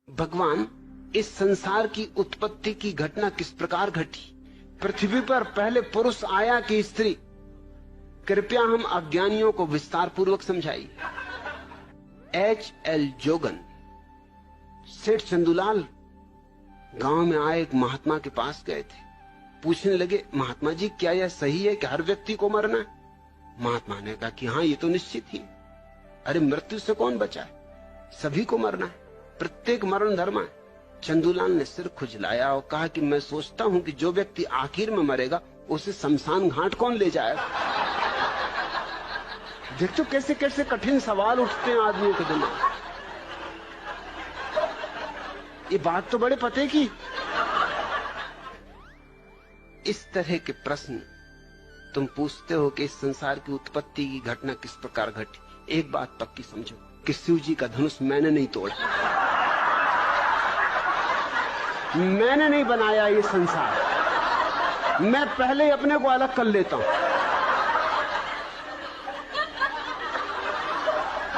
भगवान, इस संसार की उत्पत्ति की घटना किस प्रकार घटी? पृथ्वी पर पहले पुरुष आया कि स्त्री? कृपया हम अज्ञानियों को विस्तार पूर्वक समझाइए। H.L. जोगन, सेठ चंदूलाल गांव में आए एक महात्मा के पास गए थे। पूछने लगे, महात्मा जी क्या यह सही है कि हर व्यक्ति को मरना है? महात्मा ने कहा कि हाँ, ये तो निश्चित ही। अरे मृत्यु से कौन बचा है? सभी को मरना है, प्रत्येक मरण धर्म है। चंदूलाल ने सिर खुजलाया और कहा कि मैं सोचता हूं कि जो व्यक्ति आखिर में मरेगा उसे शमशान घाट कौन ले जाएगा? देखो कैसे कैसे कठिन सवाल उठते हैं आदमियों के दिमाग। ये बात तो बड़े पते की। इस तरह के प्रश्न तुम पूछते हो कि इस संसार की उत्पत्ति की घटना किस प्रकार घटी। एक बात पक्की समझो कि शिव जी का धनुष मैंने नहीं तोड़ा, मैंने नहीं बनाया ये संसार। मैं पहले अपने को अलग कर लेता हूं,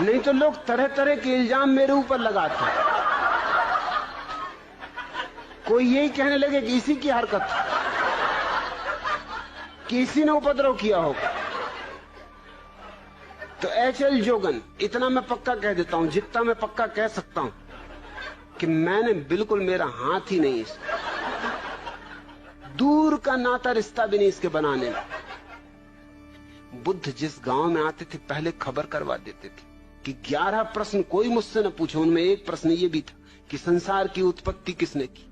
नहीं तो लोग तरह तरह के इल्जाम मेरे ऊपर लगाते हैं। कोई यही कहने लगे कि इसी की हरकत, कि इसी ने उपद्रव किया होगा। तो H.L. जोगन, इतना मैं पक्का कह देता हूं, जितना मैं पक्का कह सकता हूं कि मैंने बिल्कुल, मेरा हाथ ही नहीं इसका, दूर का नाता रिश्ता भी नहीं इसके बनाने में। बुद्ध जिस गांव में आते थे पहले खबर करवा देते थे कि 11 प्रश्न कोई मुझसे न पूछे। उनमें एक प्रश्न ये भी था कि संसार की उत्पत्ति किसने की?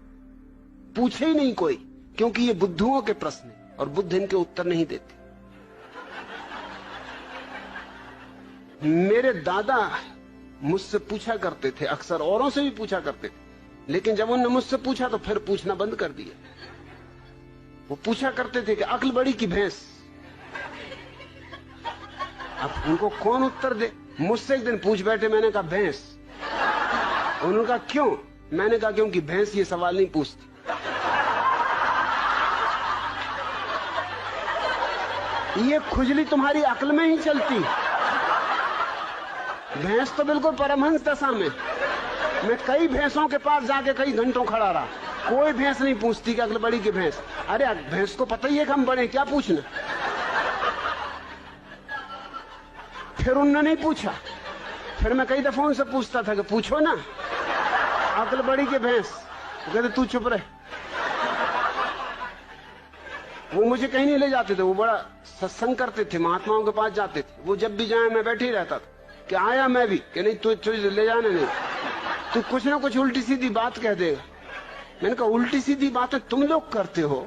पूछे ही नहीं कोई, क्योंकि ये बुद्धुओं के प्रश्न हैं और बुद्ध इनके उत्तर नहीं देते। मेरे दादा मुझसे पूछा करते थे, अक्सर औरों से भी पूछा करते थे, लेकिन जब उन्होंने मुझसे पूछा तो फिर पूछना बंद कर दिया। वो पूछा करते थे कि अक्ल बड़ी की भैंस। अब उनको कौन उत्तर दे? मुझसे एक दिन पूछ बैठे, मैंने कहा भैंस। उन्होंने कहा क्यों? मैंने कहा क्योंकि भैंस ये सवाल नहीं पूछती। ये खुजली तुम्हारी अक्ल में ही चलती। भैंस तो बिल्कुल परमहंस दशा में। मैं कई भैंसों के पास जाके कई घंटों खड़ा रहा, कोई भैंस नहीं पूछती कि अक्ल बड़ी की भैंस। अरे भैंस को पता ही है कि हम बड़े, क्या पूछना? फिर उन्होंने नहीं पूछा। फिर मैं कई दफा उनसे पूछता था कि पूछो ना, अक्ल बड़ी की भैंस। वो कहते तू चुप रहे। वो मुझे कहीं नहीं ले जाते थे, वो बड़ा सत्संग करते थे, महात्माओं के पास जाते थे। वो जब भी जाए मैं बैठे ही रहता था कि आया मैं भी, कि नहीं तू ले जाने नहीं, तू कुछ ना कुछ उल्टी सीधी बात कह देगा। मैंने कहा उल्टी सीधी बातें तुम लोग करते हो,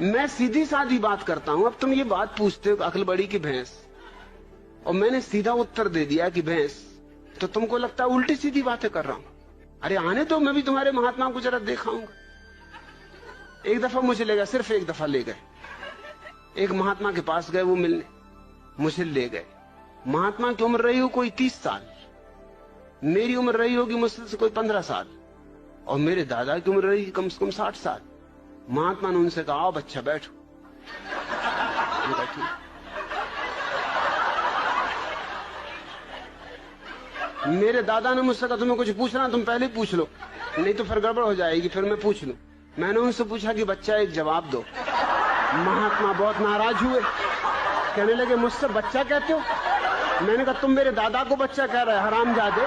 मैं सीधी साधी बात करता हूं। अब तुम ये बात पूछते हो अक्ल बड़ी की भैंस, और मैंने सीधा उत्तर दे दिया कि भैंस, तो तुमको लगता है उल्टी सीधी बातें कर रहा हूं। अरे आने दो, मैं भी तुम्हारे महात्मा को जरा दिखाऊंगा। एक दफा मुझे ले गए, सिर्फ एक दफा ले गए। एक महात्मा के पास गए, वो मिलने मुझे ले गए। महात्मा की उम्र रही हो कोई 30 साल, मेरी उम्र रही होगी मुझसे से कोई 15 साल, और मेरे दादा की उम्र रही कम से कम 60 साल। महात्मा ने उनसे कहा आओ बच्चा बैठो। मेरे दादा ने मुझसे कहा तुम्हें कुछ पूछना तुम पहले पूछ लो, नहीं तो फिर गड़बड़ हो जाएगी, फिर मैं पूछ लूं। मैंने उनसे पूछा कि बच्चा एक जवाब दो। महात्मा बहुत नाराज हुए, कहने लगे मुझसे बच्चा कहते हो? मैंने कहा तुम मेरे दादा को बच्चा कह रहे हो हरामजादे,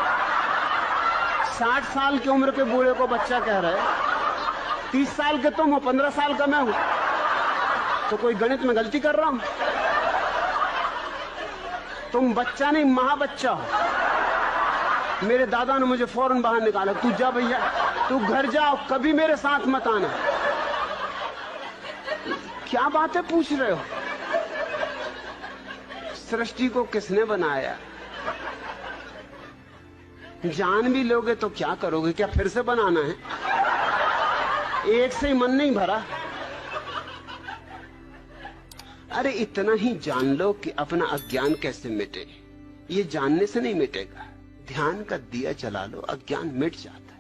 60 साल की उम्र के बूढ़े को बच्चा कह रहे हो। 30 साल के तुम हो, 15 साल का मैं हूं, तो कोई गणित में गलती कर रहा हूं? तुम बच्चा नहीं महाबच्चा हो। मेरे दादा ने मुझे फौरन बाहर निकाला, तू जा भैया, तू घर जाओ, कभी मेरे साथ मत आना। क्या बातें पूछ रहे हो? सृष्टि को किसने बनाया? जान भी लोगे तो क्या करोगे? क्या फिर से बनाना है? एक से ही मन नहीं भरा। अरे इतना ही जान लो कि अपना अज्ञान कैसे मिटे। ये जानने से नहीं मिटेगा, ध्यान का दिया जला लो, अज्ञान मिट जाता।